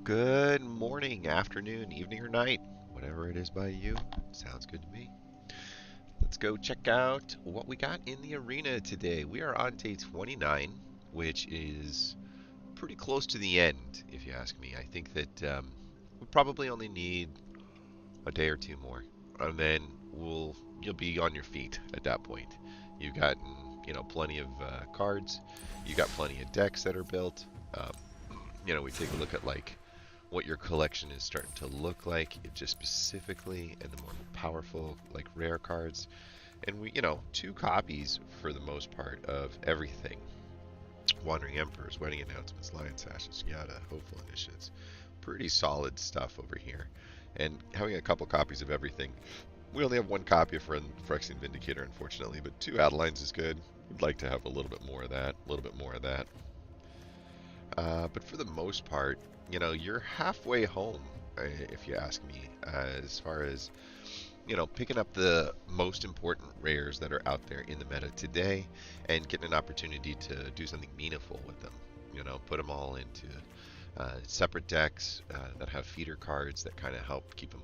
Good morning, afternoon, evening, or night. Whatever it is by you, sounds good to me. Let's go check out what we got in the arena today. We are on day 29, which is pretty close to the end, if you ask me. I think that we probably only need a day or two more, and then you'll be on your feet at that point. You've gotten plenty of cards. You got plenty of decks that are built. Um, we take a look at like what your collection is starting to look like, just specifically, and the more powerful, like rare cards. And two copies for the most part of everything. Wandering Emperors, Wedding Announcements, Lion Sashes, Yada, Hopeful Initiates. Pretty solid stuff over here. And having a couple copies of everything. We only have one copy of Phyrexian Vindicator, unfortunately, but two Adelines is good. We'd like to have a little bit more of that, a little bit more of that. But for the most part, you're halfway home, if you ask me, as far as, picking up the most important rares that are out there in the meta today and getting an opportunity to do something meaningful with them. Put them all into separate decks that have feeder cards that kind of help keep them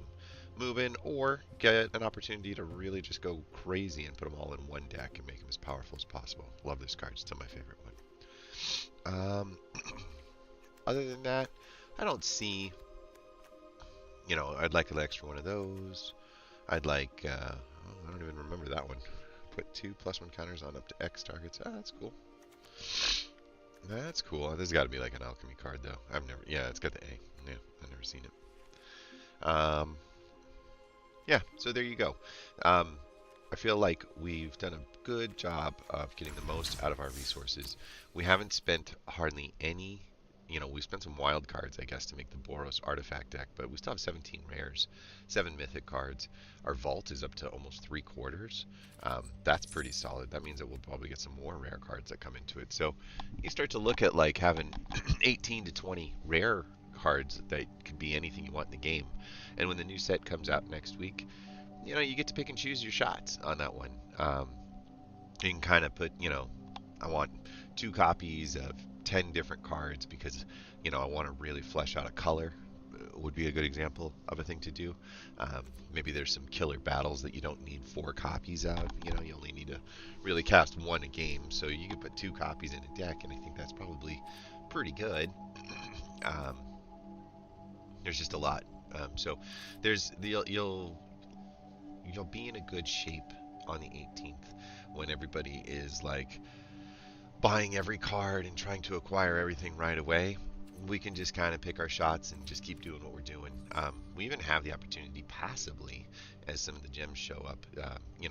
moving, or get an opportunity to really just go crazy and put them all in one deck and make them as powerful as possible. Love this card. It's still my favorite one. Other than that, I don't see, I'd like an extra one of those. I'd like, I don't even remember that one. Put 2+1 counters on up to X targets. Ah, that's cool. That's cool. This has got to be like an alchemy card, though. Yeah, it's got the A. Yeah, I've never seen it. Yeah, so there you go. I feel like we've done a good job of getting the most out of our resources. We haven't spent hardly any. We spent some wild cards, I guess, to make the Boros artifact deck, but we still have 17 rares, 7 mythic cards. Our vault is up to almost 3/4. That's pretty solid. That means that we'll probably get some more rare cards that come into it. So you start to look at like having 18 to 20 rare cards that could be anything you want in the game. And when the new set comes out next week, you get to pick and choose your shots on that one. You can kind of put, I want 2 copies of 10 different cards because, I want to really flesh out a color. Would be a good example of a thing to do. Maybe there's some killer battles that you don't need 4 copies of. You only need to really cast one a game, so you can put 2 copies in a deck, and I think that's probably pretty good. um, there's just a lot. So you'll be in a good shape on the 18th when everybody is like buying every card and trying to acquire everything right away. We can just kind of pick our shots and just keep doing what we're doing. We even have the opportunity passively, as some of the gems show up,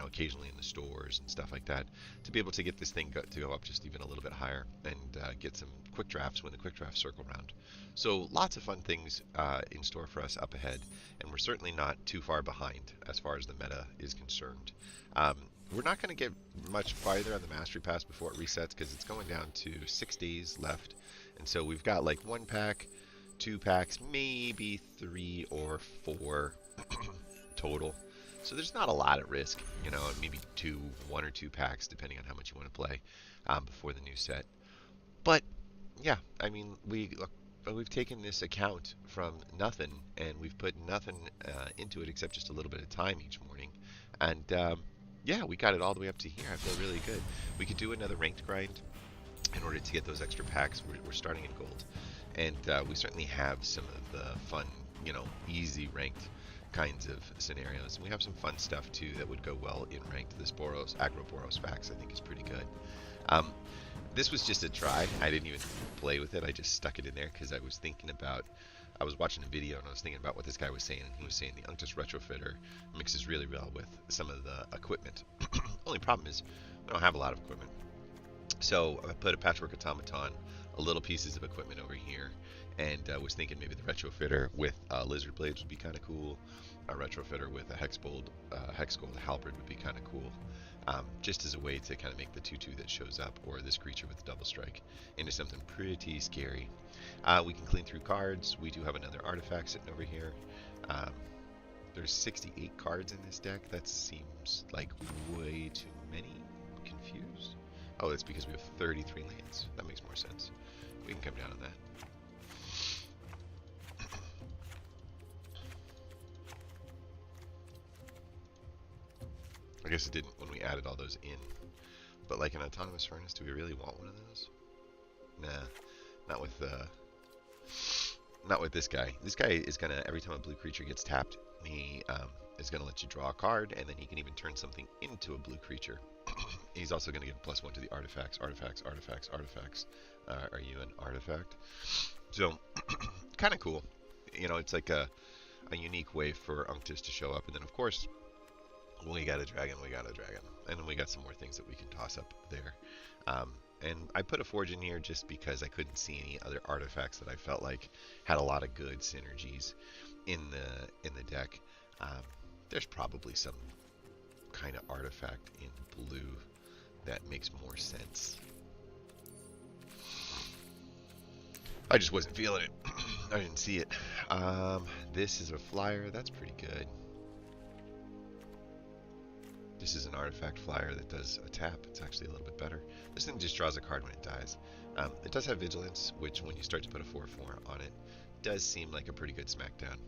occasionally in the stores and stuff like that, to be able to get this thing to go up just even a little bit higher and get some quick drafts when the quick drafts circle around. So lots of fun things in store for us up ahead, and we're certainly not too far behind as far as the meta is concerned. Um, we're not going to get much farther on the Mastery Pass before it resets because it's going down to 6 days left. And so we've got like 1 pack, 2 packs, maybe 3 or 4 total. So there's not a lot at risk, maybe 1 or 2 packs depending on how much you want to play before the new set. But yeah, I mean, we've taken this account from nothing and we've put nothing into it except just a little bit of time each morning. And yeah, we got it all the way up to here. I feel really good. We could do another ranked grind in order to get those extra packs. We're starting in gold. And we certainly have some of the fun, easy ranked kinds of scenarios. And we have some fun stuff too that would go well in ranked. This Agro Boros Fax I think is pretty good. This was just a try. I didn't even play with it. I just stuck it in there because I was watching a video and I was thinking about what this guy was saying. He was saying the Unctus Retrofitter mixes really well with some of the equipment. Only problem is we don't have a lot of equipment. So I put a Patchwork Automaton, a little pieces of equipment over here, and was thinking maybe the Retrofitter with Lizard Blades would be kind of cool. A Retrofitter with a Hexgold Halberd would be kind of cool. Just as a way to kind of make the 2/2 that shows up, or this creature with double strike, into something pretty scary. We can clean through cards. We do have another artifact sitting over here. There's 68 cards in this deck. That seems like way too many. I'm confused. Oh, that's because we have 33 lands. That makes more sense. We can come down on I guess it didn't when we added all those in. But like an autonomous furnace, do we really want one of those? Nah, not with not with this guy. This guy is gonna, every time a blue creature gets tapped, he is gonna let you draw a card, and then he can even turn something into a blue creature. He's also gonna give +1 to the artifacts. Are you an artifact? So, kind of cool. You know, it's like a unique way for Unctus to show up, and then of course, when we got a dragon, and then we got some more things that we can toss up there. And I put a forge in here just because I couldn't see any other artifacts that I felt like had a lot of good synergies in the deck. There's probably some kind of artifact in blue that makes more sense. I just wasn't feeling it. I didn't see it. This is a flyer. That's pretty good. This is an artifact flyer that does a tap. It's actually a little bit better. This thing just draws a card when it dies. It does have vigilance, which when you start to put a 4/4 on it, does seem like a pretty good smackdown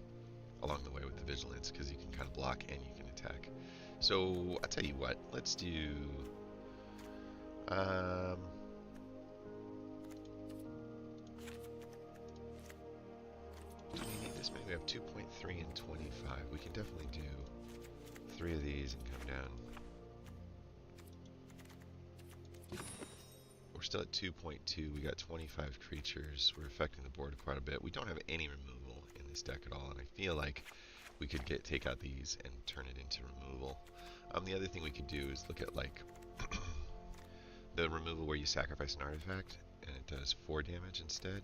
along the way with the vigilance, because you can kind of block and you can attack. So I'll tell you what, let's do do we need this many? We have 2.3 and 25. We can definitely do 3 of these and come down. We're still at 2.2. We got 25 creatures. We're affecting the board quite a bit. We don't have any removal in this deck at all, and I feel like we could take out these and turn it into removal. The other thing we could do is look at like the removal where you sacrifice an artifact and it does 4 damage instead.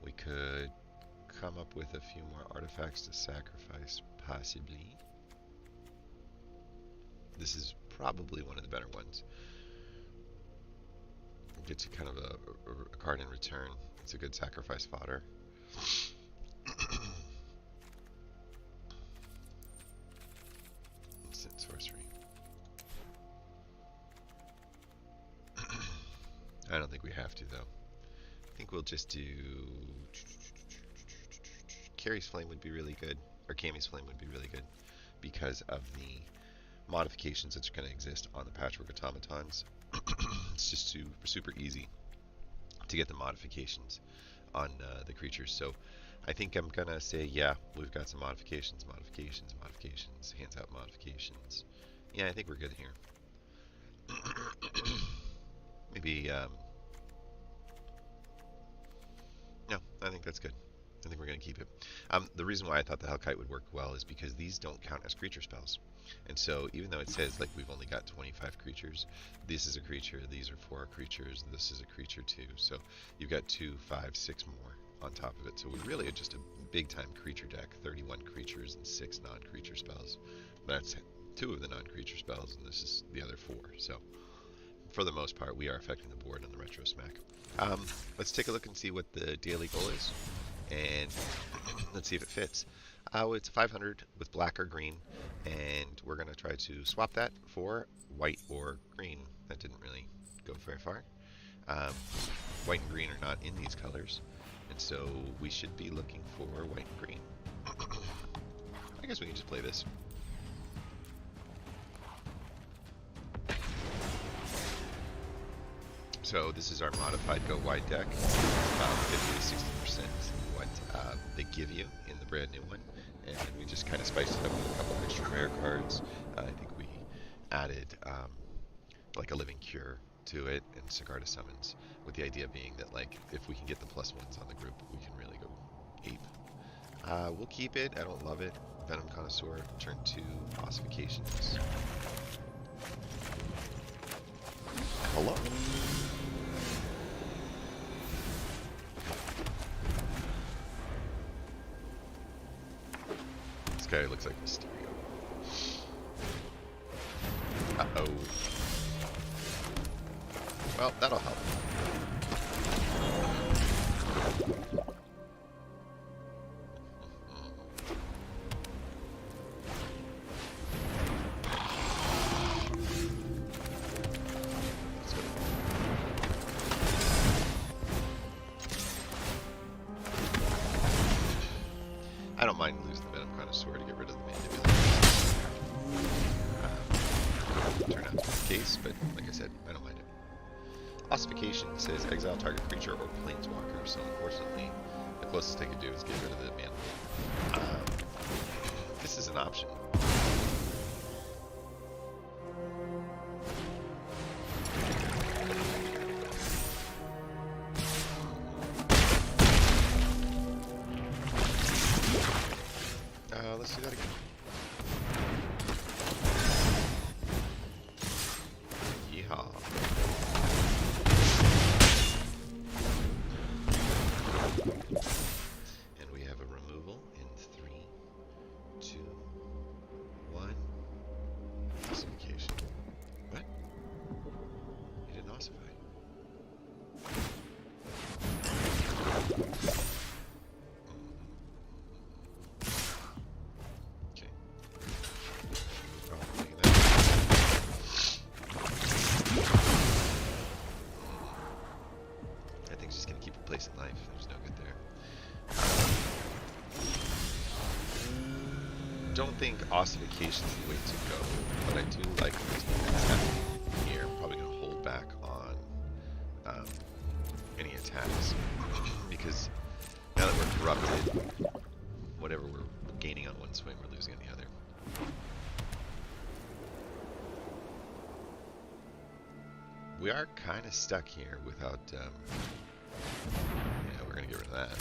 We could come up with a few more artifacts to sacrifice, possibly. This is probably one of the better ones. It gets you kind of a card in return. It's a good sacrifice fodder. Instant sorcery. I don't think we have to, though. I think we'll just do... Carrie's Flame would be really good, or Cammy's Flame would be really good, because of the modifications that's going to exist on the Patchwork Automatons. It's just super easy to get the modifications on the creatures. So I think I'm going to say, yeah, we've got some modifications, hands out modifications. Yeah, I think we're good here. Maybe, no, I think that's good. I think we're going to keep it. The reason why I thought the Hellkite would work well is because these don't count as creature spells. And so even though it says like we've only got 25 creatures, this is a creature, these are 4 creatures, this is a creature too. So you've got 2, 5, 6 more on top of it. So we really are just a big time creature deck, 31 creatures and 6 non-creature spells. That's 2 of the non-creature spells, and this is the other 4. So for the most part, we are affecting the board on the Retro Smack. Let's take a look and see what the daily goal is, and let's see if it fits. It's 500 with black or green, and we're going to try to swap that for white or green. That didn't really go very far. White and green are not in these colors, and so we should be looking for white and green. I guess we can just play this. So this is our modified Go Wide deck, about 50 to 60% what they give you in the brand new one, and we just kind of spiced it up with a couple extra rare cards. I think we added like a Living Cure to it and Sigarda Summons, with the idea being that like if we can get the +1s on the group, we can really go ape. We'll keep it. I don't love it. Venom Connoisseur, turn 2 ossifications. Hello. This guy looks like Mysterio. Uh-oh. Well, that'll help. I don't mind losing the Venom Connoisseur to get rid of the Mandibular. turn out to be the case, but like I said, I don't mind it. Ossification says exile target creature or planeswalker, so unfortunately, the closest I could do is get rid of the mana. This is an option. Let's do that again. Yeehaw. And we have a removal in 3, 2, 1. Ossification. What? You didn't ossify. Okay. Oh, look at that. That thing's just gonna keep replacing life. There's no good there. Don't think ossification is the way to go, but I do like the team that's happening here. I'm probably going to hold back on any attacks because now that we're corrupted, whatever we're gaining on one swing, we're losing on the other. We are kind of stuck here without. Yeah, we're going to get rid of that.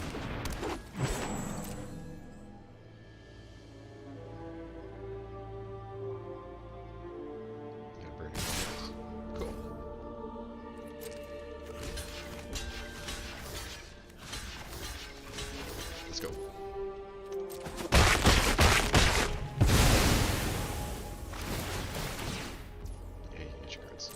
Cool. Let's go. Yeah, you can get your cards.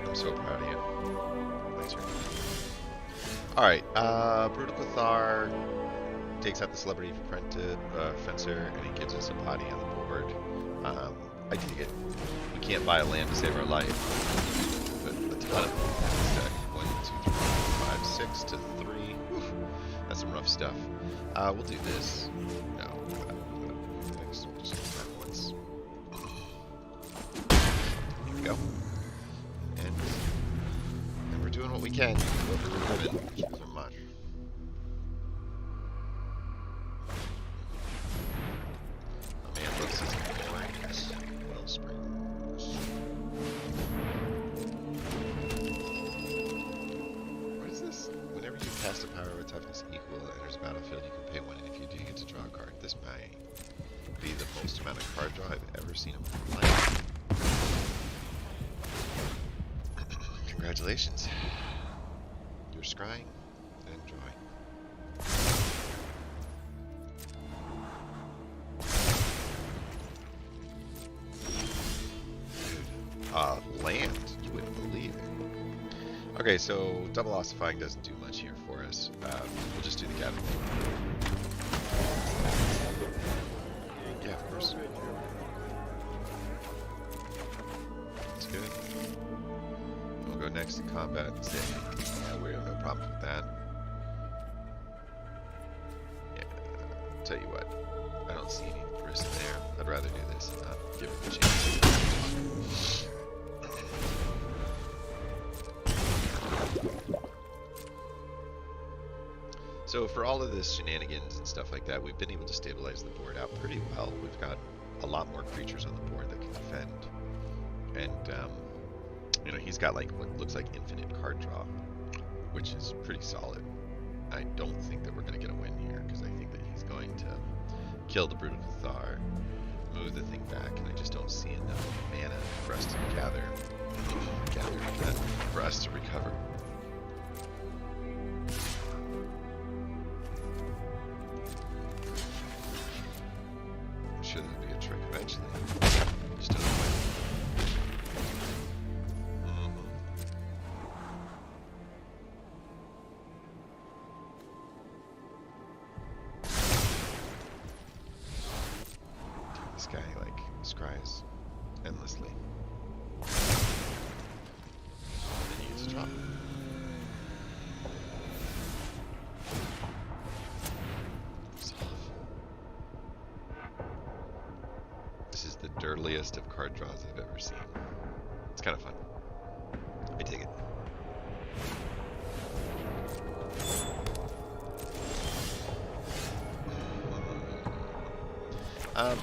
I'm so proud of you. Thanks, Rick. Alright, Brutal Cathar takes out the Celebrity Fencer, and he gives us a body on the board. I dig it. We can't buy a land to save our life, but a ton of them in this deck. 1, 2, 3, 4, 5, 6 to 3. Oof. That's some rough stuff. We'll do this. No. Just that once. Here we go. And we're doing what we can. What we're given, which isn't much. Oh man, this is boring. Wellspring. What is this? Whenever you cast a power with toughness equal that enters a battlefield, you can pay 1, and if you do, you get to draw a card. This may be the most amount of card draw I've ever seen in my life. Congratulations. You're scrying and drawing. Dude, land. You wouldn't believe it. Okay, so double ossifying doesn't do much here for us. We'll just do the cabinet. Yeah, of course. That's good. We'll go next to combat and say, yeah, we have no problems with that. Yeah, tell you what, I don't see any risk there. I'd rather do this and not give it a chance. So for all of this shenanigans and stuff like that, we've been able to stabilize the board out pretty well. We've got a lot more creatures on the board that can defend. And, you know, he's got like what looks like infinite card draw, which is pretty solid. I don't think that we're going to get a win here, because I think that he's going to kill the Brutal Cathar, move the thing back, and I just don't see enough mana for us to gather that, for us to recover. I'm sure there'll be a trick eventually. Just don't know when. cries endlessly. And then you get to drop. This is the dirtiest of card draws I've ever seen. It's kind of fun. I dig it.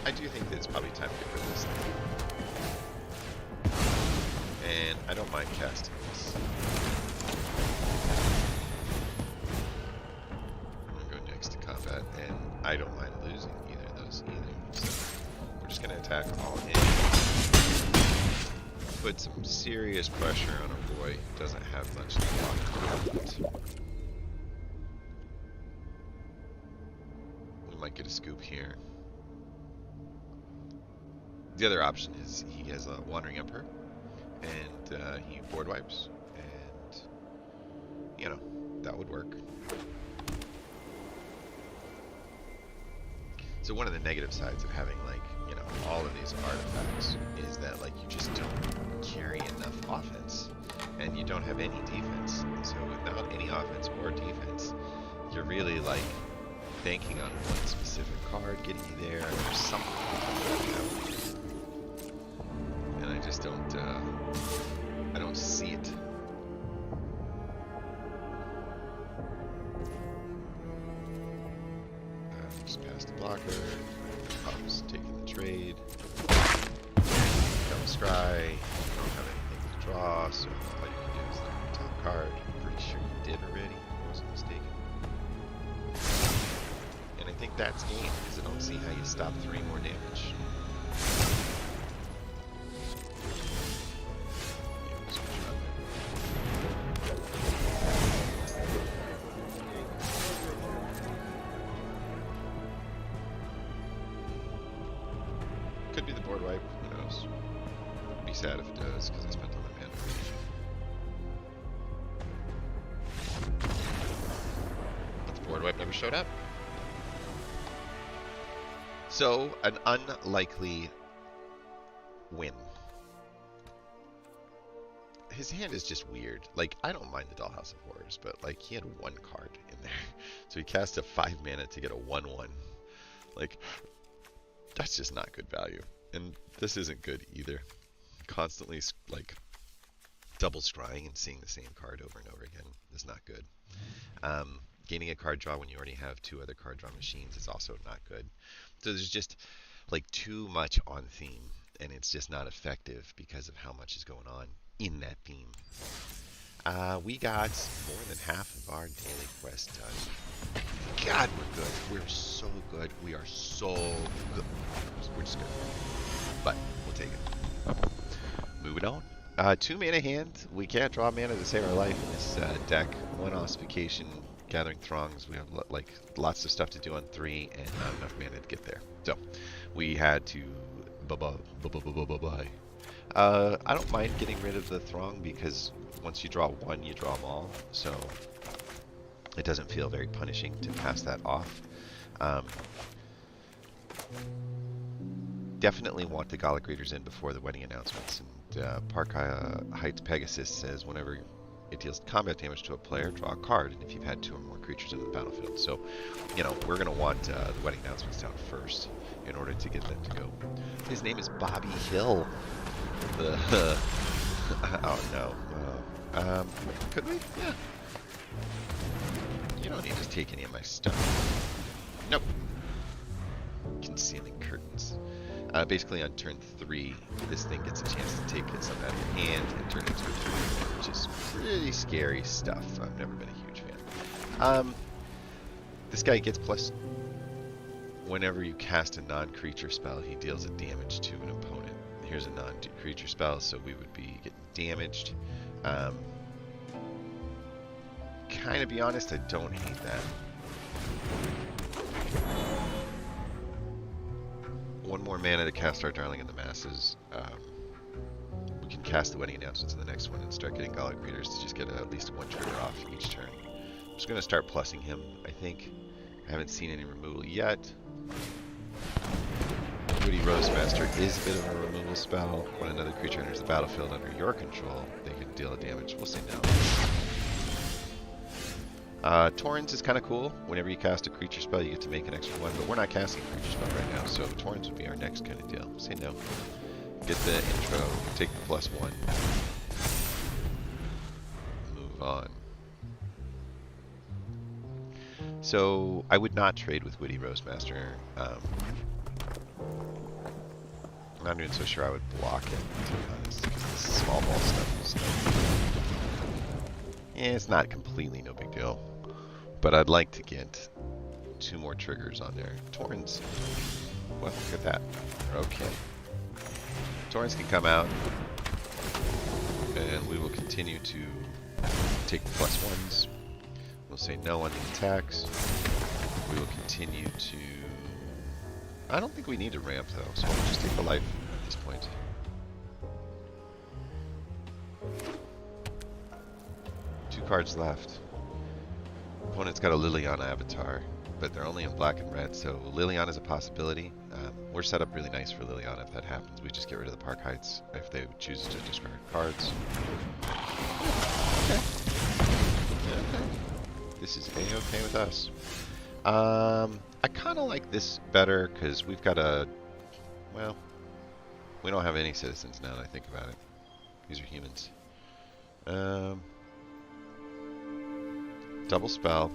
I do think that it's probably time to get rid of this thing. And I don't mind casting this. I'm going to go next to combat, and I don't mind losing either of those either. So we're just going to attack all in. Put some serious pressure on a boy who doesn't have much to block. We might get a scoop here. The other option is he has a Wandering Emperor, and he board wipes, and, you know, that would work. So one of the negative sides of having, like, you know, all of these artifacts is that, like, you just don't carry enough offense, and you don't have any defense. So without any offense or defense, you're really, like, banking on one specific card getting you there, and there's something happening. And I just don't, I don't see it. Just past the blocker, Pop's taking the trade, double scry, you don't have anything to draw, so all you can do is look at the top card. I'm pretty sure you did already, if I wasn't mistaken. And I think that's game, because I don't see how you stop 3 more damage. Could be the board wipe, who knows. I'd be sad if it does, because I spent all my mana. But the board wipe never showed up. So, an unlikely win. His hand is just weird. Like, I don't mind the Dollhouse of Horrors, but, like, he had 1 card in there. So he cast a 5 mana to get a 1/1. Like, that's just not good value. And this isn't good either. Constantly, like, double scrying and seeing the same card over and over again is not good. Gaining a card draw when you already have 2 other card draw machines is also not good. So there's just, like, too much on theme, and it's just not effective because of how much is going on in that theme. We got more than half of our daily quest done. God, we're good. We're so good. We are so good. We're just good. But we'll take it. Moving on. 2 mana hand. We can't draw mana to save our life in this deck. 1 ossification, gathering throngs. We have like lots of stuff to do on 3 and not enough mana to get there. So we had to bye. I don't mind getting rid of the throng because once you draw 1, you draw them all. So it doesn't feel very punishing to pass that off. Definitely want the Gallic Raiders in before the wedding announcements. And Park Heights Pegasus says whenever it deals combat damage to a player, draw a card, and if you've had 2 or more creatures in the battlefield. So, you know, we're going to want the wedding announcements down first in order to get them to go. His name is Bobby Hill. Oh, no. Could we? Yeah. You don't need to take any of my stuff. Nope. Concealing curtains. Basically, on turn 3, this thing gets a chance to take some out of your hand and turn it into a 3/4, which is pretty scary stuff. I've never been a huge fan. This guy gets plus... Whenever you cast a non-creature spell, he deals a damage to an opponent. Here's a non-creature spell, so we would be getting damaged. Kind of be honest, I don't hate that. 1 more mana to cast our Darling in the Masses. We can cast the wedding announcements in the next one and start getting Gallic Raiders to just get at least 1 trigger off each turn. I'm just going to start plussing him, I think. I haven't seen any removal yet. Witty Roastmaster is a bit of a removal spell. When another creature enters the battlefield under your control, they can deal a damage. We'll say no. Torrens is kind of cool. Whenever you cast a creature spell, you get to make an extra one, but we're not casting a creature spell right now, so Torrens would be our next kind of deal. Say no. Get the intro, take the +1. Move on. So, I would not trade with Witty Roastmaster. I'm not even so sure I would block it, to be honest, because this small ball stuff is it's not completely no big deal. But I'd like to get 2 more triggers on there. Torrens. Well, look at that. Okay. Torrens can come out, and we will continue to take the +1s. We'll say no on the attacks. We will continue to... I don't think we need to ramp, though, so we'll just take the life at this point. Two cards left. Opponent's got a Liliana avatar, but they're only in black and red, so Liliana is a possibility. We're set up really nice for Liliana if that happens. We just get rid of the Park Heights if they choose to discard cards. Okay. Okay. This is A-okay with us. I kind of like this better because we've got a... Well, we don't have any citizens now that I think about it. These are humans. Double spell.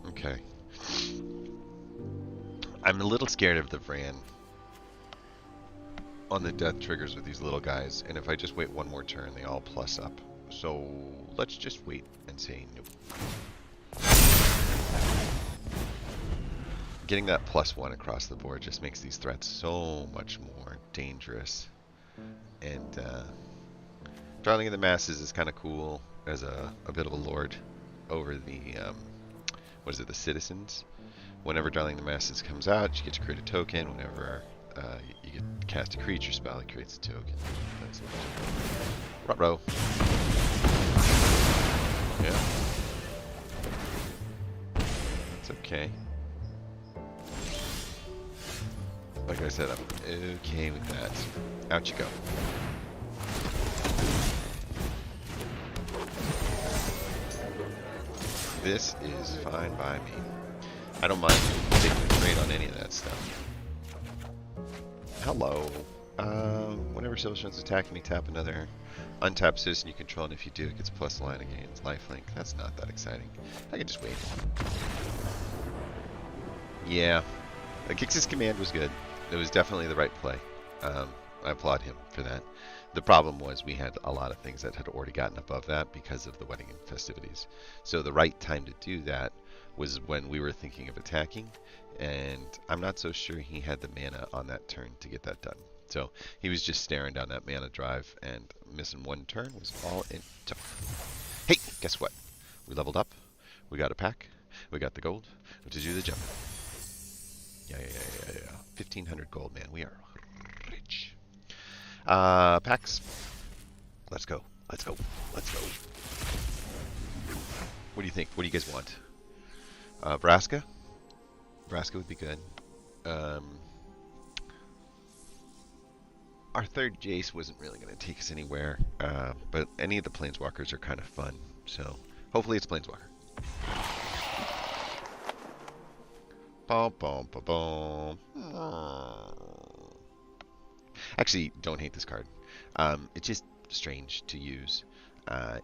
Okay. I'm a little scared of the Vran on the death triggers with these little guys, and if I just wait one more turn, they all plus up. So let's just wait and say nope. Getting that +1 across the board just makes these threats so much more dangerous. And Darling of the Masses is kind of cool as a bit of a lord over the what is it, the citizens. Whenever Darling of the Masses comes out, you get to create a token. Whenever you get to cast a creature spell, it creates a token. That's it. Ruh-roh. Yeah. It's okay. Like I said, I'm okay with that. Out you go. This is fine by me. I don't mind taking a trade on any of that stuff. Hello. Whenever Silverstone's attacking me, tap another untapped citizen you control, and if you do, it gets +line against lifelink. That's not that exciting. I can just wait. Yeah. Gix's command was good. It was definitely the right play. I applaud him for that. The problem was we had a lot of things that had already gotten above that because of the wedding and festivities. So the right time to do that was when we were thinking of attacking, and I'm not so sure he had the mana on that turn to get that done. So he was just staring down that mana drive, and missing one turn was all it took. Hey, guess what? We leveled up. We got a pack. We got the gold to do the jump. Yeah. 1,500 gold, man. We are rich. Packs. Let's go. Let's go. Let's go. What do you think? What do you guys want? Vraska? Vraska would be good. Our third Jace wasn't really going to take us anywhere, but any of the Planeswalkers are kind of fun, so hopefully it's Planeswalker. Boom, boom, boom, boom. Actually, don't hate this card. It's just strange to use.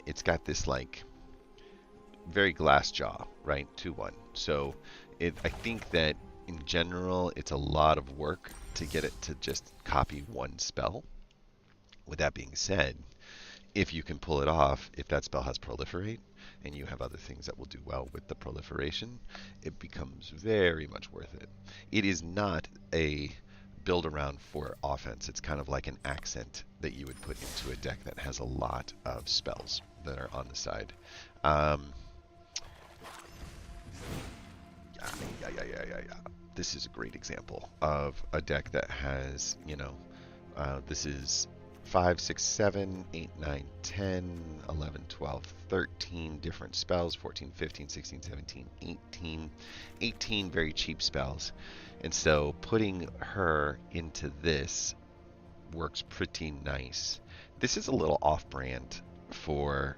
It's got this, like, very glass jaw, right? 2/1. So I think that in general, it's a lot of work to get it to just copy one spell. With that being said, if you can pull it off, if that spell has Proliferate, and you have other things that will do well with the proliferation, it becomes very much worth it. It is not a build around for offense. It's kind of like an accent that you would put into a deck that has a lot of spells. that are on the side. Um, yeah. This is a great example of a deck that has, this is 5, 6, 7, 8, 9, 10, 11, 12, 13 different spells, 14, 15, 16, 17, 18, 18 very cheap spells. And so putting her into this works pretty nice. This is a little off-brand for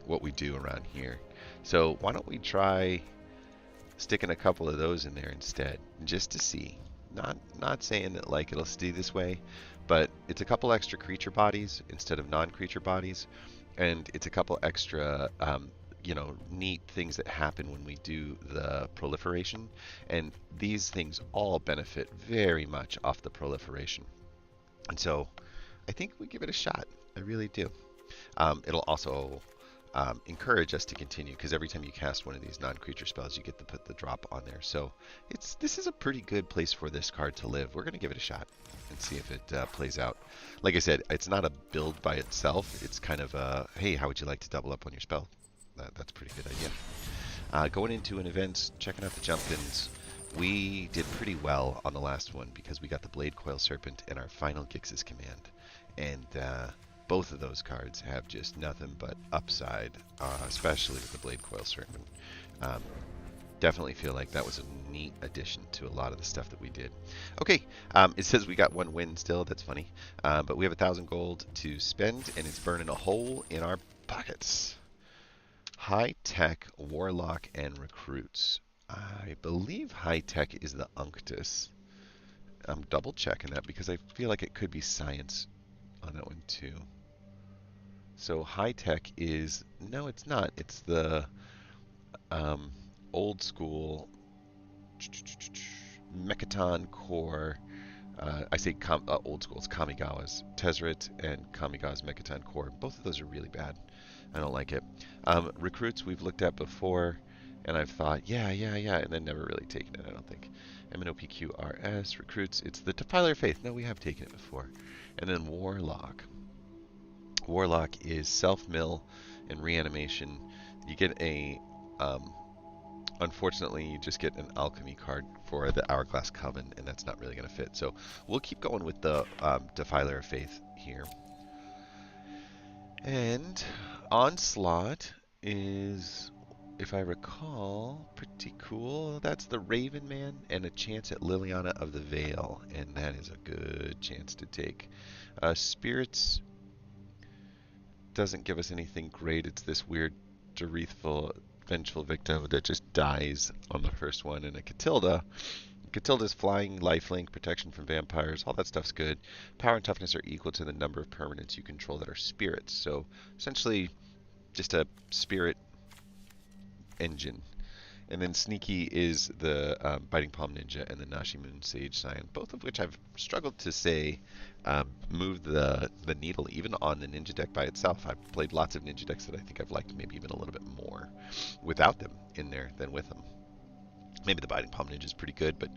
what we do around here. So why don't we try sticking a couple of those in there instead, just to see. Not saying that like it'll stay this way, but it's a couple extra creature bodies instead of non-creature bodies, and it's a couple extra neat things that happen when we do the proliferation, and these things all benefit very much off the proliferation. And so I think we give it a shot. I really do. It'll also encourage us to continue, because every time you cast one of these non-creature spells, you get to put the drop on there. So this is a pretty good place for this card to live. We're going to give it a shot and see if it plays out. Like I said, it's not a build by itself. It's kind of a, hey, how would you like to double up on your spell? That's a pretty good idea. Going into an event, checking out the jump-ins. We did pretty well on the last one because we got the Blade Coil Serpent in our final Gix's command. And both of those cards have just nothing but upside, especially with the Blade Coil Serpent. Definitely feel like that was a neat addition to a lot of the stuff that we did. Okay, it says we got one win still. That's funny. But we have 1,000 gold to spend, and it's burning a hole in our pockets. High Tech, Warlock, and Recruits. I believe High Tech is the Unctus. I'm double checking that because I feel like it could be Science on that one too. So High Tech is, no, it's not. It's the old school Mechaton Core. I say old school. It's Kamigawa's Tezzeret and Kamigawa's Mechaton Core. Both of those are really bad. I don't like it. Recruits we've looked at before, and I've thought, yeah, and then never really taken it, I don't think. MNOPQRS, Recruits, it's the Defiler of Faith. No, we have taken it before. And then Warlock. Warlock is self-mill and reanimation. You get a, unfortunately, you just get an alchemy card for the Hourglass Coven, and that's not really going to fit. So we'll keep going with the Defiler of Faith here. And Onslaught is, if I recall, pretty cool. That's the Raven Man and a chance at Liliana of the Veil, and that is a good chance to take. Spirits doesn't give us anything great. It's this weird vengeful victim that just dies on the first one, and a Catilda. Catilda's flying, lifelink, protection from vampires, all that stuff's good. Power and toughness are equal to the number of permanents you control that are spirits. So essentially just a spirit engine. And then Sneaky is the Biting Palm Ninja and the Nashi Moon Sage Scion, both of which I've struggled to say move the needle even on the ninja deck by itself. I've played lots of ninja decks that I think I've liked maybe even a little bit more without them in there than with them. Maybe the Biting Palm Ninja is pretty good, but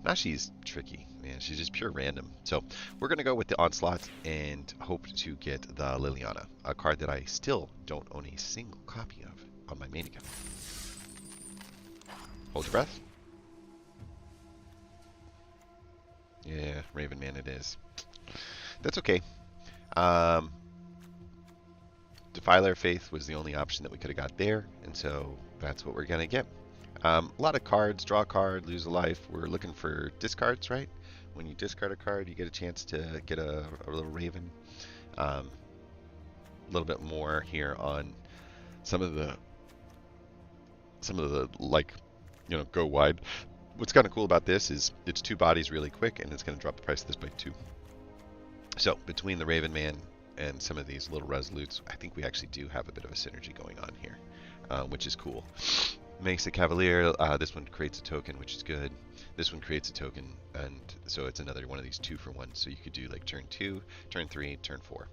Nashi's tricky, man. She's just pure random. So we're going to go with the Onslaught and hope to get the Liliana, a card that I still don't own a single copy of on my main account. Hold your breath. Yeah, Raven Man it is. That's okay. Defiler of Faith was the only option that we could have got there, and so that's what we're going to get. A lot of cards, draw a card, lose a life. We're looking for discards, right? When you discard a card, you get a chance to get a little Raven. A little bit more here on some of the like, go wide. What's kind of cool about this is it's 2 bodies really quick, and it's going to drop the price of this by 2. So between the Raven Man and some of these little Resolutes, I think we actually do have a bit of a synergy going on here, which is cool. Makes a Cavalier. This one creates a token, which is good. This one creates a token, and so it's another one of these 2-for-1. So you could do like turn 2, turn 3, turn 4.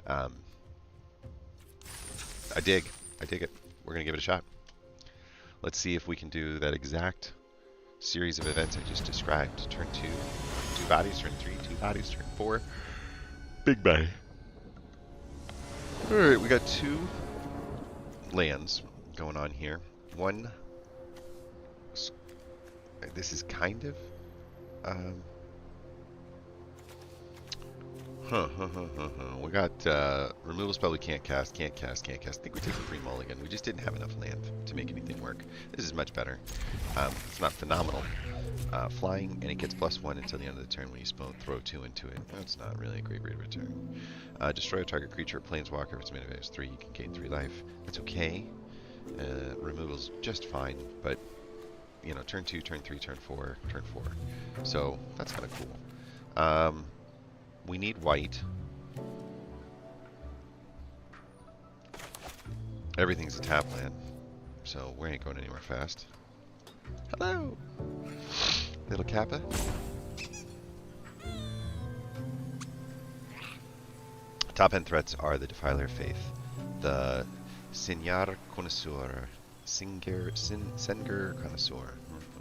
I dig it. We're gonna give it a shot. Let's see if we can do that exact series of events I just described. Turn 2, 2 bodies. Turn 3, 2 bodies. Turn 4, big body. All right, we got 2 lands going on here. One, this is kind of, um, we got removal spell we can't cast, can't cast, can't cast. I think we take a free mulligan. We just didn't have enough land to make anything work. This is much better. It's not phenomenal. Flying, and it gets +1 until the end of the turn when you throw 2 into it. That's not really a great rate of return. Destroy a target creature or planeswalker. If its mana value is 3, you can gain 3 life. That's okay. Removal's just fine, but you know, turn 2, turn 3, turn 4, turn 4. So that's kind of cool. We need white. Everything's a tap land, so we ain't going anywhere fast. Hello, little Kappa. Top end threats are the Defiler of Faith, the Senyar Connoisseur, Senger Connoisseur.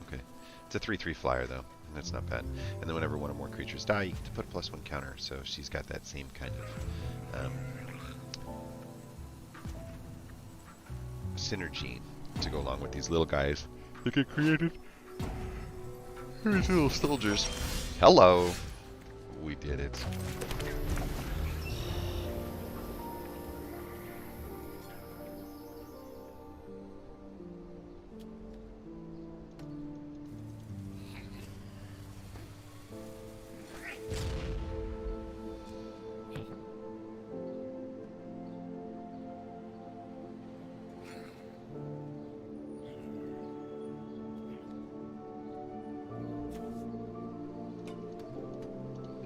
Okay, it's a 3/3 flyer though. That's not bad. And then whenever one or more creatures die, you get to put a +1 counter. So she's got that same kind of synergy to go along with these little guys that get created. These little soldiers. Hello. We did it.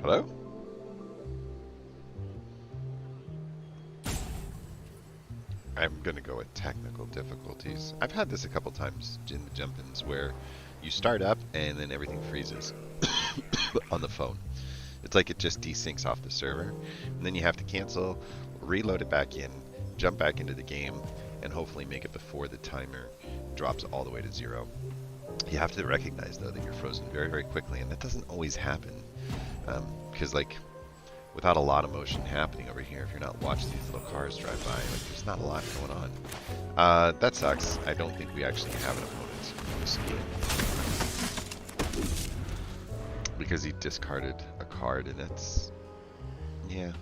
Hello? I'm going to go with technical difficulties. I've had this a couple times in the jump-ins where you start up and then everything freezes on the phone. It's like it just desyncs off the server, and then you have to cancel, reload it back in, jump back into the game, and hopefully make it before the timer drops all the way to 0. You have to recognize, though, that you're frozen very, very quickly, and that doesn't always happen. Because, like, without a lot of motion happening over here, if you're not watching these little cars drive by, like, there's not a lot going on. That sucks. I don't think we actually have an opponent in this game. Because he discarded a card, and it's... yeah.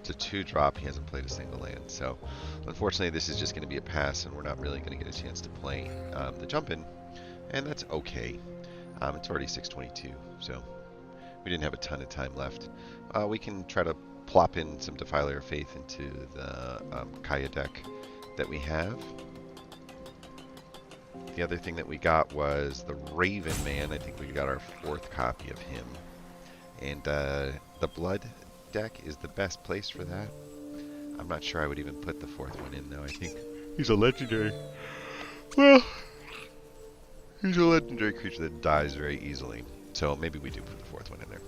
It's a 2-drop. He hasn't played a single land. So, unfortunately, this is just going to be a pass, and we're not really going to get a chance to play the jump-in. And that's okay. It's already 6:22, so we didn't have a ton of time left. We can try to plop in some Defiler of Faith into the Kaya deck that we have. The other thing that we got was the Raven Man. I think we got our 4th copy of him. And the Blood deck is the best place for that. I'm not sure I would even put the 4th one in, though. I think he's a legendary. Well, he's a legendary creature that dies very easily. So maybe we do put the 4th one in there.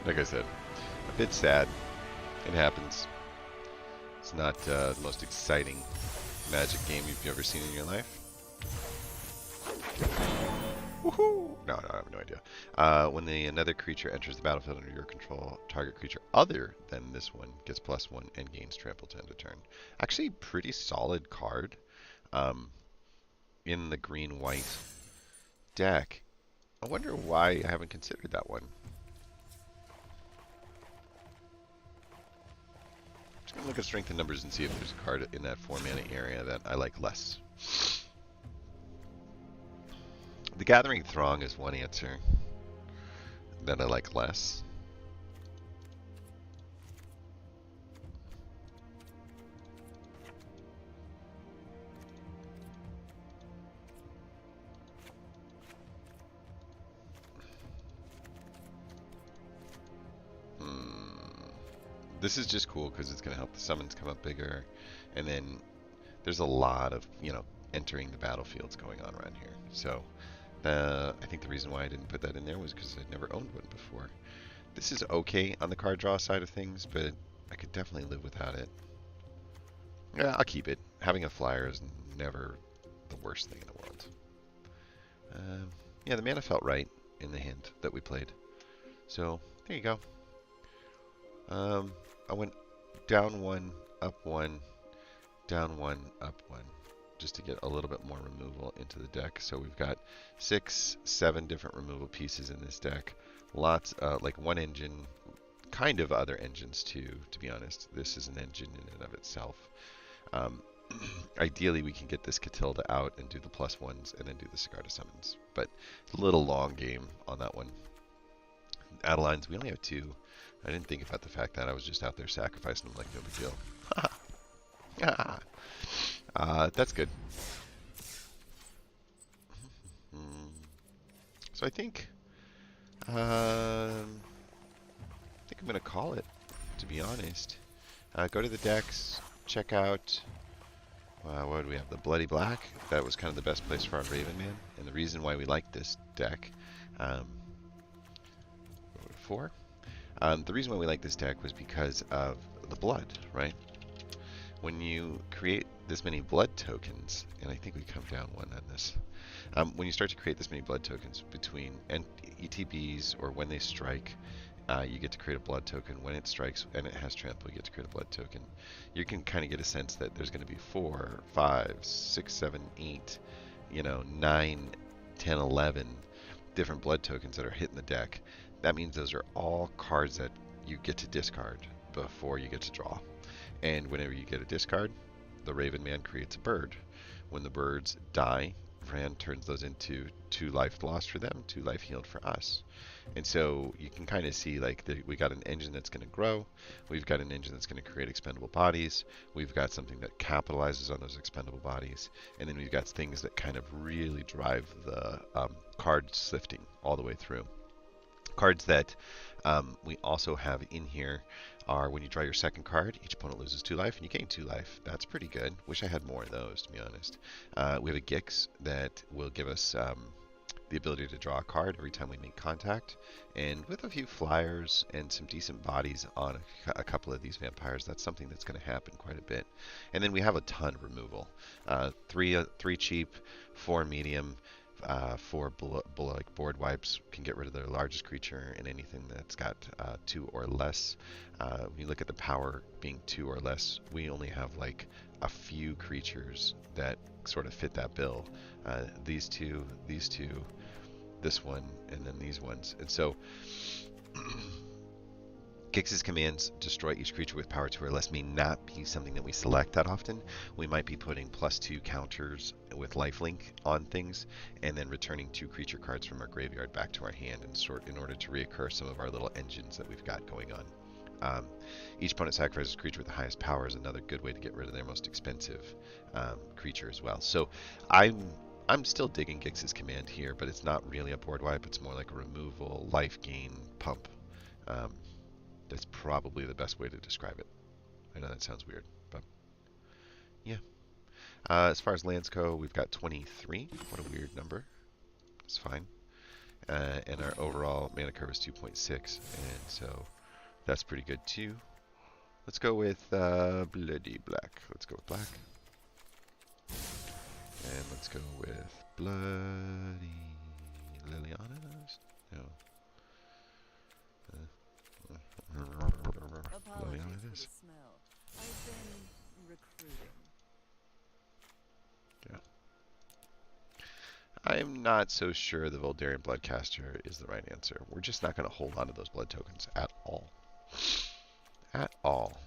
Like I said, a bit sad. It happens. It's not the most exciting Magic game you've ever seen in your life. Woohoo! No, I have no idea. When another creature enters the battlefield under your control, target creature other than this one gets +1 and gains trample to end a turn. Actually, pretty solid card in the green-white deck. I wonder why I haven't considered that one. Just gonna look at strength and numbers and see if there's a card in that 4-mana area that I like less. The Gathering Throng is one answer that I like less. This is just cool because it's going to help the summons come up bigger, and then there's a lot of, you know, entering the battlefields going on around here. So I think the reason why I didn't put that in there was because I'd never owned one before. This is okay on the card draw side of things, but I could definitely live without it. Yeah, I'll keep it. Having a flyer is never the worst thing in the world. Yeah, the mana felt right in the hand that we played. So, there you go. I went down one, up one, down one, up one, just to get a little bit more removal into the deck. So we've got 6, 7 different removal pieces in this deck. Lots, like one engine, kind of other engines too, to be honest. This is an engine in and of itself. Ideally, we can get this Catilda out and do the +1s and then do the Sigarda summons. But it's a little long game on that one. Adelines, we only have 2. I didn't think about the fact that I was just out there sacrificing them like no big deal. That's good. So I think I'm going to call it, to be honest. Go to the decks, check out, what do we have? The Bloody Black. That was kind of the best place for our Raven Man. And the reason why we like this deck, 4. The reason why we like this deck was because of the blood, right? When you create this many blood tokens, and I think we come down one on this, when you start to create this many blood tokens between ETBs or when they strike, you get to create a blood token. When it strikes and it has trample, you get to create a blood token. You can kind of get a sense that there's going to be 4, 5, 6, 7, 8, 9, 10, 11 different blood tokens that are hitting the deck. That means those are all cards that you get to discard before you get to draw. And whenever you get a discard, the Raven Man creates a bird. When the birds die, Fran turns those into 2 life lost for them, 2 life healed for us. And so you can kind of see like we got an engine that's going to grow. We've got an engine that's going to create expendable bodies. We've got something that capitalizes on those expendable bodies. And then we've got things that kind of really drive the card sifting all the way through. Cards that we also have in here are when you draw your second card, each opponent loses 2 life and you gain 2 life. That's pretty good. Wish I had more of those, to be honest. We have a Gix that will give us the ability to draw a card every time we make contact. And with a few flyers and some decent bodies on a couple of these vampires, that's something that's going to happen quite a bit. And then we have a ton of removal. 3 cheap, 4 medium, 4 like board wipes can get rid of their largest creature and anything that's got 2 or less. When you look at the power being 2 or less, we only have like a few creatures that sort of fit that bill. These two, this one, and then these ones. And so Gix's commands, destroy each creature with power 2 or less, may not be something that we select that often. We might be putting +2 counters with lifelink on things, and then returning 2 creature cards from our graveyard back to our hand in order to reoccur some of our little engines that we've got going on. Each opponent sacrifices a creature with the highest power is another good way to get rid of their most expensive creature as well. So I'm still digging Gix's command here, but it's not really a board wipe. It's more like a removal, life gain, pump. That's probably the best way to describe it. I know that sounds weird, but yeah. As far as lands go, we've got 23. What a weird number. It's fine. And our overall mana curve is 2.6, and so that's pretty good too. Let's go with Bloody Black. Let's go with black. And let's go with Bloody Liliana's? No. Liliana it is. I've been recruiting. Yeah. I am not so sure the Voldarian Bloodcaster is the right answer. We're just not going to hold on to those blood tokens at all. At all.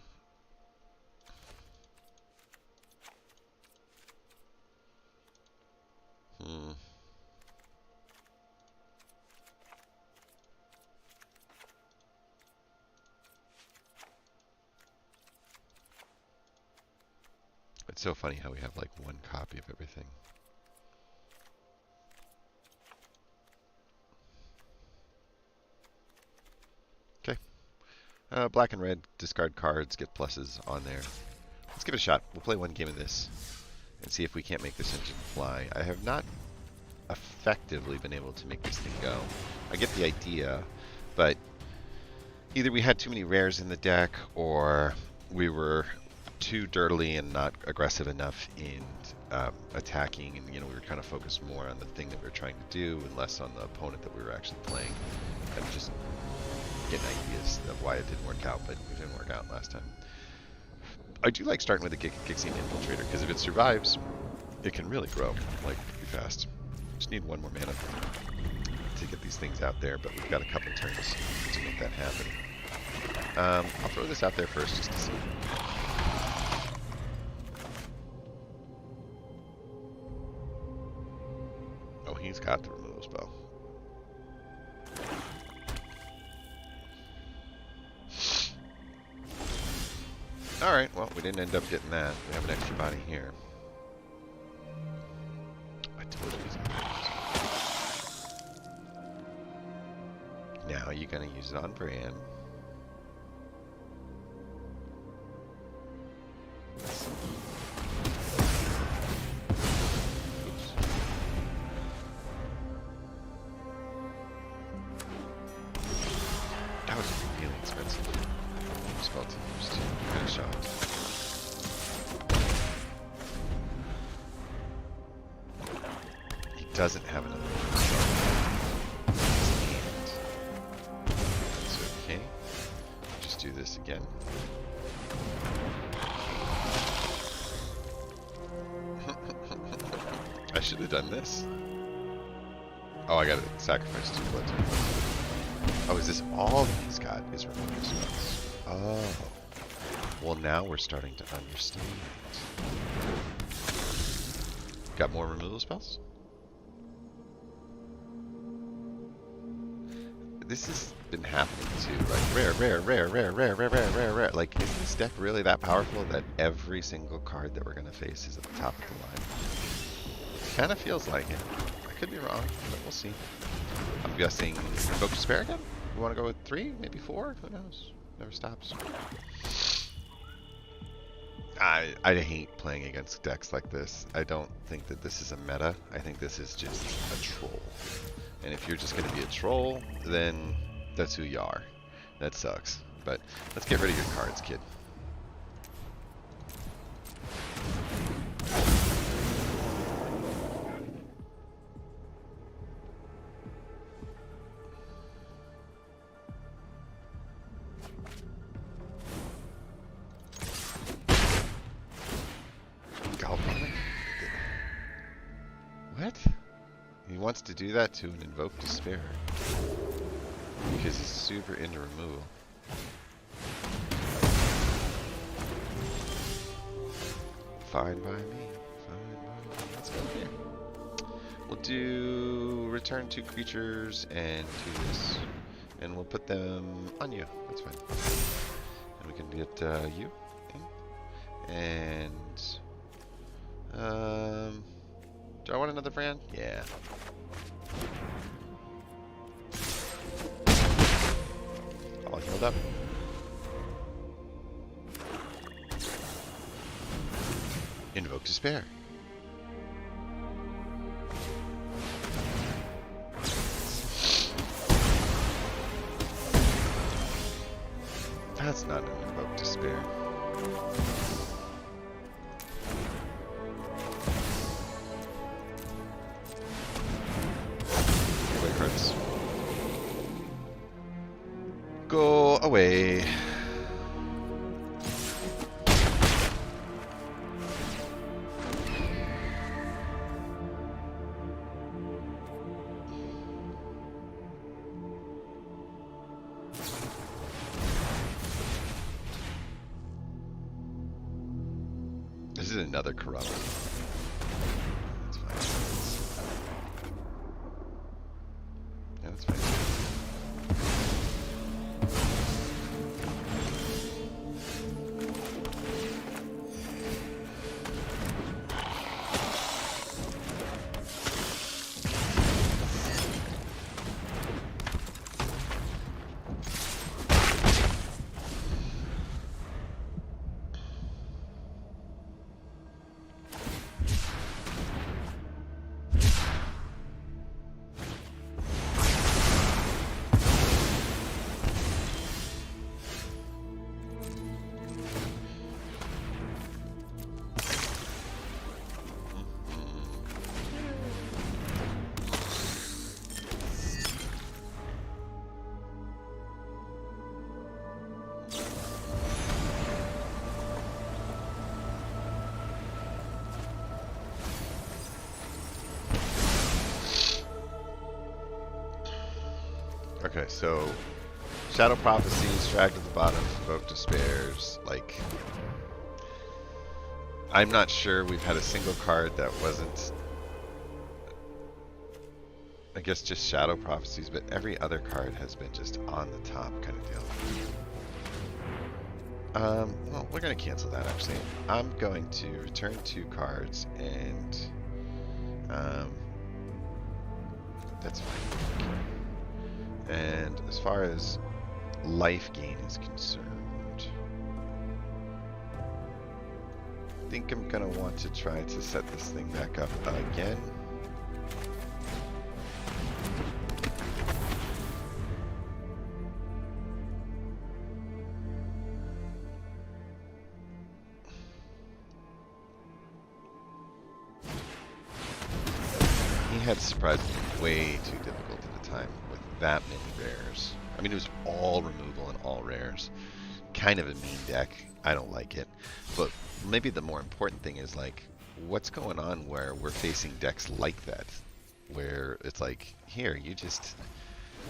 It's so funny how we have like 1 copy of everything. Okay. Black and red, discard cards, get pluses on there. Let's give it a shot. We'll play 1 game of this and see if we can't make this engine fly. I have not effectively been able to make this thing go. I get the idea, but either we had too many rares in the deck or we were too dirtily and not aggressive enough in attacking, and we were kind of focused more on the thing that we were trying to do and less on the opponent that we were actually playing. Kind of just getting ideas of why it didn't work out, but it didn't work out last time. I do like starting with the Gixie Infiltrator, because if it survives, it can really grow, like, pretty fast. Just need one more mana to get these things out there, but we've got a couple turns to make that happen. I'll throw this out there first just to see. Oh, he's got the removal spell. Alright, well, we didn't end up getting that. We have an extra body here. I told you he's gonna use it. Now you're gonna use it on Bran. That was really expensive. Spell to use too. Kind of shocked. He doesn't have another one. That's okay. Just do this again. I should have done this. Oh, I gotta sacrifice 2 blood. Oh, is this all that he's got? Is removal spells? Oh. Well, now we're starting to understand. Got more removal spells? This has been happening too, right? Rare. Like, is this deck really that powerful that every single card that we're gonna face is at the top of the line? Kind of feels like it. I could be wrong, but we'll see. I'm guessing Invoke Despair again? We want to go with 3, maybe 4? Who knows? Never stops. I hate playing against decks like this. I don't think that this is a meta. I think this is just a troll. And if you're just going to be a troll, then that's who you are. That sucks. But let's get rid of your cards, kid. What? He wants to do that to an Invoke Despair. Because he's super into removal. Fine by me. Fine by me. Let's go here. We'll do return 2 creatures and do this. And we'll put them on you. That's fine. And we can get you in. And do I want another brand? Yeah. All healed up. Invoke Despair. That's not an Invoke Despair. Go away. This is another corrupt. That's fine. Yeah, that's fine. Okay, so Shadow Prophecies, dragged to the bottom, Invoke Despairs. Like, I'm not sure we've had a single card that wasn't, I guess, just Shadow Prophecies, but every other card has been just on the top kind of deal. Well, we're going to cancel that, actually. I'm going to return 2 cards, and that's fine. And as far as life gain is concerned, I think I'm going to want to try to set this thing back up again. Had surprised me way too difficult at the time with that many rares. I mean, it was all removal and all rares. Kind of a mean deck. I don't like it. But maybe the more important thing is, like, what's going on where we're facing decks like that? Where it's like, here, you just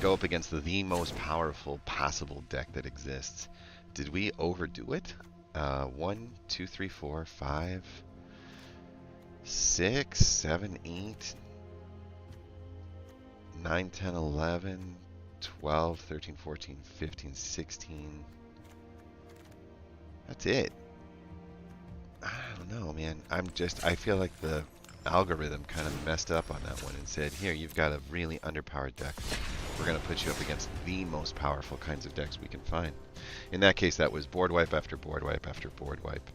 go up against the most powerful possible deck that exists. Did we overdo it? 1, 2, 3, 4, 5, 6, 7, 8... 9, 10, 11, 12, 13, 14, 15, 16. That's it. I don't know, man. I feel like the algorithm kind of messed up on that one and said, here, you've got a really underpowered deck. We're going to put you up against the most powerful kinds of decks we can find. In that case, that was board wipe after board wipe after board wipe.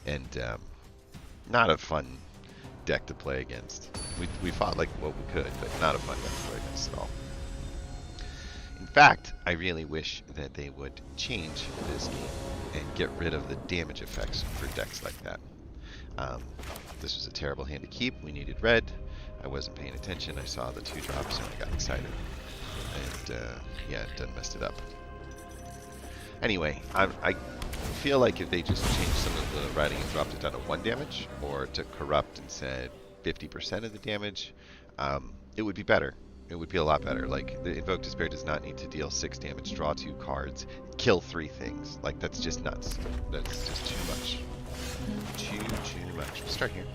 And not a fun deck to play against. We fought like what we could, but not a fun deck to play against at all. In fact, I really wish that they would change this game and get rid of the damage effects for decks like that. This was a terrible hand to keep. We needed red. I wasn't paying attention. I saw the 2 drops and I got excited. And yeah, it done messed it up. Anyway, I feel like if they just changed some of the writing and dropped it down to 1 damage, or took corrupt and said 50% of the damage, it would be better. It would be a lot better. Like, the Invoke Despair does not need to deal 6 damage, draw 2 cards, kill 3 things. Like, that's just nuts. That's just too much. Too much. We'll start here.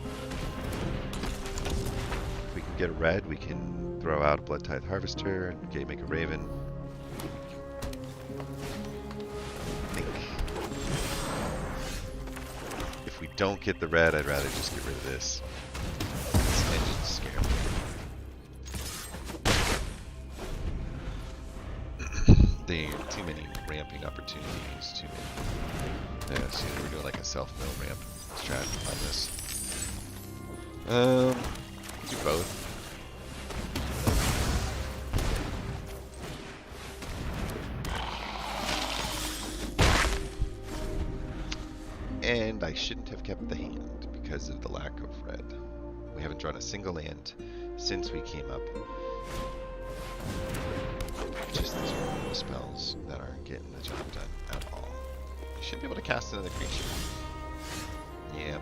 If we can get a red, we can throw out a Blood Tithe Harvester and make a Raven. If we don't get the red, I'd rather just get rid of this. This engine's scary. There are too many ramping opportunities, too many. Yeah, see, we're doing like a self-mill ramp strat on this. Do both. And I shouldn't have kept the hand because of the lack of red. We haven't drawn a single land since we came up. Just these removal spells that aren't getting the job done at all. You should be able to cast another creature. Yeah.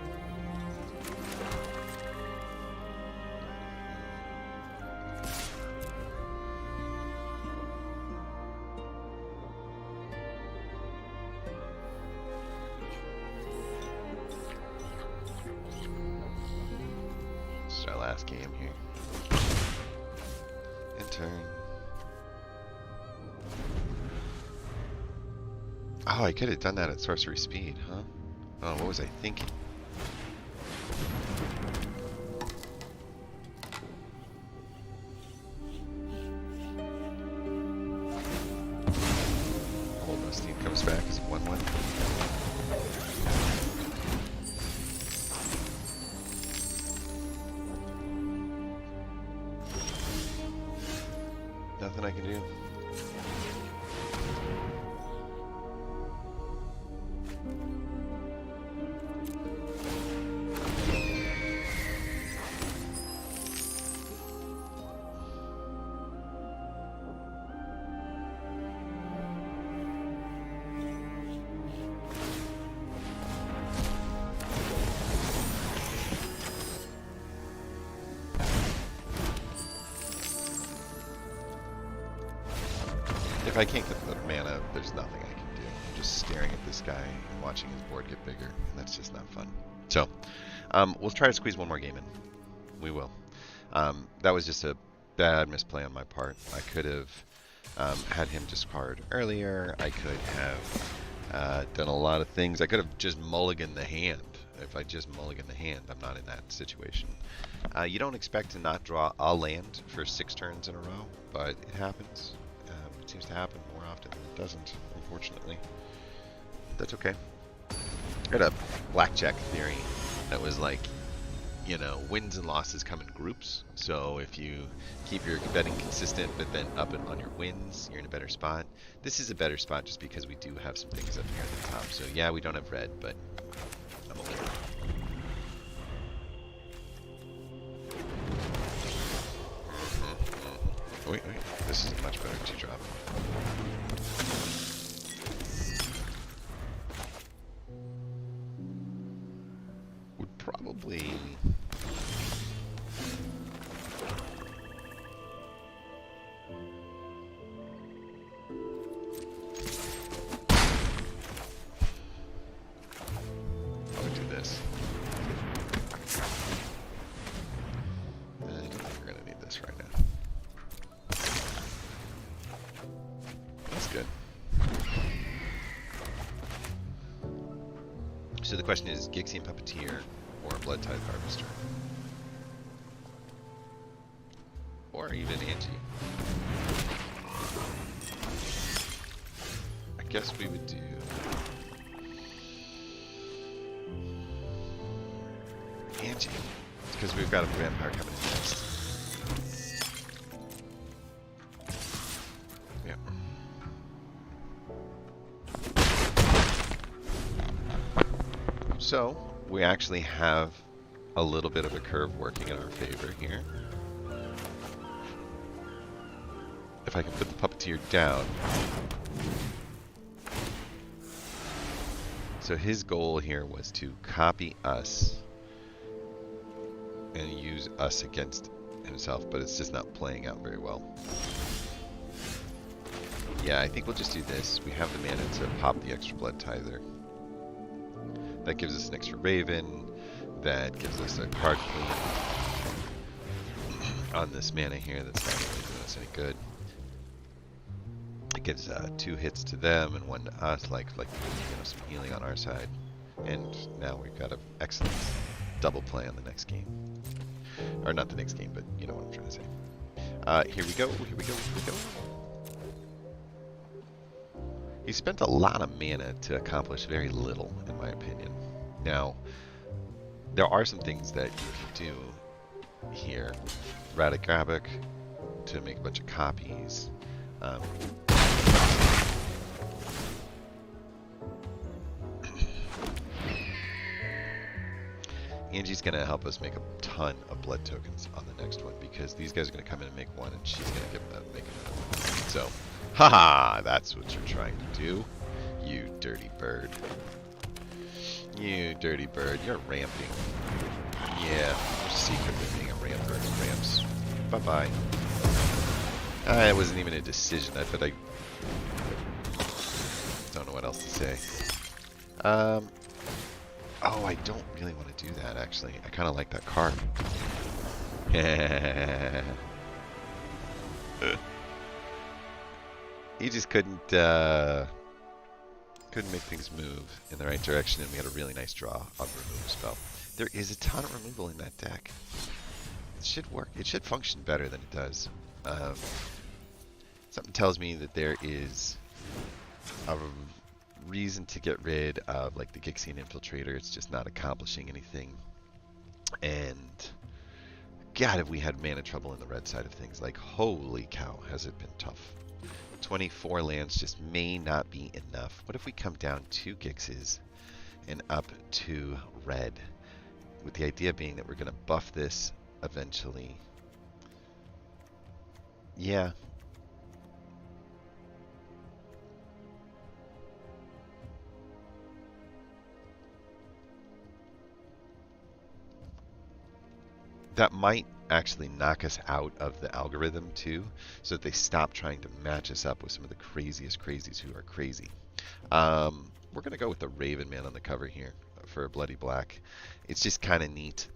This is our last game here. And turn. Oh, I could have done that at sorcery speed, huh? Oh, what was I thinking? Old Steam comes back as 1/1. Nothing I can do. If I can't get the mana, there's nothing I can do. I'm just staring at this guy and watching his board get bigger, and that's just not fun. So, we'll try to squeeze one more game in. We will. That was just a bad misplay on my part. I could have had him discard earlier. I could have done a lot of things. I could have just mulliganed the hand. If I just mulligan the hand, I'm not in that situation. You don't expect to not draw a land for 6 turns in a row, but it happens. It seems to happen more often than it doesn't, unfortunately. That's okay. I had a blackjack theory that was like, you know, wins and losses come in groups. So if you keep your betting consistent, but then up it on your wins, you're in a better spot. This is a better spot just because we do have some things up here at the top. So yeah, we don't have red, but I'm okay. Wait, this is a much better 2-drop. Would probably... I would do this. I don't think we're going to need this right now. That's good. So the question is, Gixian Puppeteer or Blood Tithe Harvester? Or even Angie. I guess we would do... Angie. It's because we've got a vampire coming in next. Yeah. So, we actually have a little bit of a curve working in our favor here. If I can put the Puppeteer down. So his goal here was to copy us and use us against himself, but it's just not playing out very well. Yeah, I think we'll just do this. We have the mana to pop the extra Blood Tither. That gives us an extra Raven. That gives us a card clean on this mana here that's not really doing us any good. It gives 2 hits to them and 1 to us, like some healing on our side. And now we've got an excellent double play on the next game. Or not the next game, but you know what I'm trying to say. Here we go, here we go, here we go. He spent a lot of mana to accomplish very little, in my opinion. Now, there are some things that you can do here. Radagravik to make a bunch of copies. Angie's going to help us make a ton of blood tokens on the next one because these guys are going to come in and make 1 and she's going to make another one. So, haha, that's what you're trying to do, you dirty bird. You dirty bird, you're ramping. Yeah, you're secretly being a ramper and ramps. Bye-bye. It wasn't even a decision, but I don't know what else to say. Oh, I don't really want to do that, actually. I kind of like that card. He just couldn't make things move in the right direction, and we had a really nice draw on the removal spell. There is a ton of removal in that deck. It should work. It should function better than it does. Something tells me that there is a reason to get rid of like the Gixian Infiltrator. It's just not accomplishing anything. And God, have we had mana trouble in the red side of things. Like, holy cow, has it been tough. 24 lands just may not be enough. What if we come down 2 Gixes and up to red? With the idea being that we're going to buff this eventually. Yeah. That might actually knock us out of the algorithm too, so that they stop trying to match us up with some of the craziest crazies who are crazy. We're going to go with the Raven Man on the cover here for a Bloody Black. It's just kind of neat.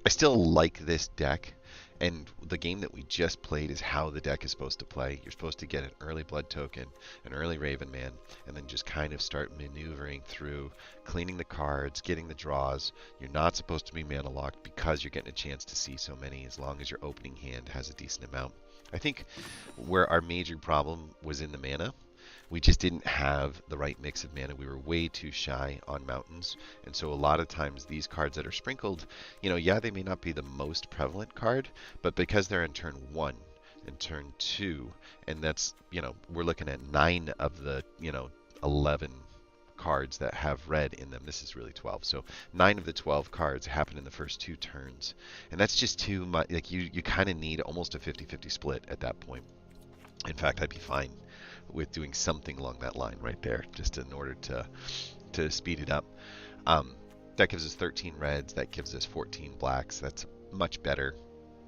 I still like this deck, and the game that we just played is how the deck is supposed to play. You're supposed to get an early Blood Token, an early Raven Man, and then just kind of start maneuvering through, cleaning the cards, getting the draws. You're not supposed to be mana locked because you're getting a chance to see so many as long as your opening hand has a decent amount. I think where our major problem was in the mana. We just didn't have the right mix of mana. We were way too shy on mountains. And so a lot of times these cards that are sprinkled, yeah, they may not be the most prevalent card, but because they're in turn 1 and turn 2, and that's, we're looking at 9 of the, 11 cards that have red in them. This is really 12. So 9 of the 12 cards happen in the first 2 turns. And that's just too much. Like you kind of need almost a 50-50 split at that point. In fact, I'd be fine with doing something along that line right there, just in order to speed it up. That gives us 13 reds. That gives us 14 blacks. That's much better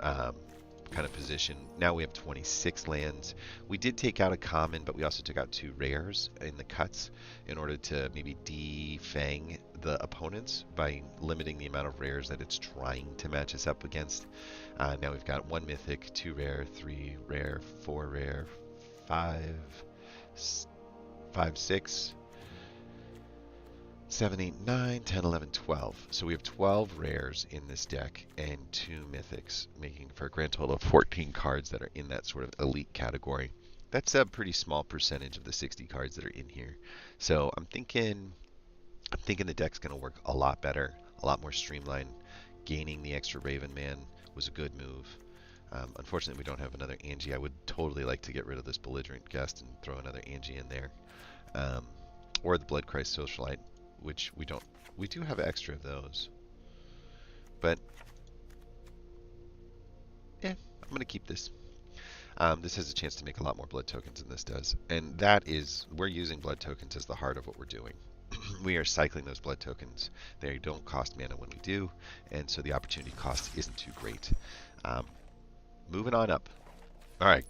kind of position. Now we have 26 lands. We did take out a common, but we also took out 2 rares in the cuts in order to maybe defang the opponents by limiting the amount of rares that it's trying to match us up against. Now we've got 1 mythic, 2 rare, 3 rare, 4 rare, 5, 6, 7, 8, 9, 10, 11, 12. So we have 12 rares in this deck and 2 mythics, making for a grand total of 14 cards that are in that sort of elite category. That's a pretty small percentage of the 60 cards that are in here. So I'm thinking the deck's going to work a lot better, a lot more streamlined. Gaining the extra Raven Man was a good move. Unfortunately, we don't have another Angie. I would totally like to get rid of this Belligerent Guest and throw another Angie in there. Or the Blood Christ Socialite, which we don't. We do have extra of those. But, I'm going to keep this. This has a chance to make a lot more blood tokens than this does. And that is, we're using blood tokens as the heart of what we're doing. We are cycling those blood tokens. They don't cost mana when we do, and so the opportunity cost isn't too great. Moving on up. All right,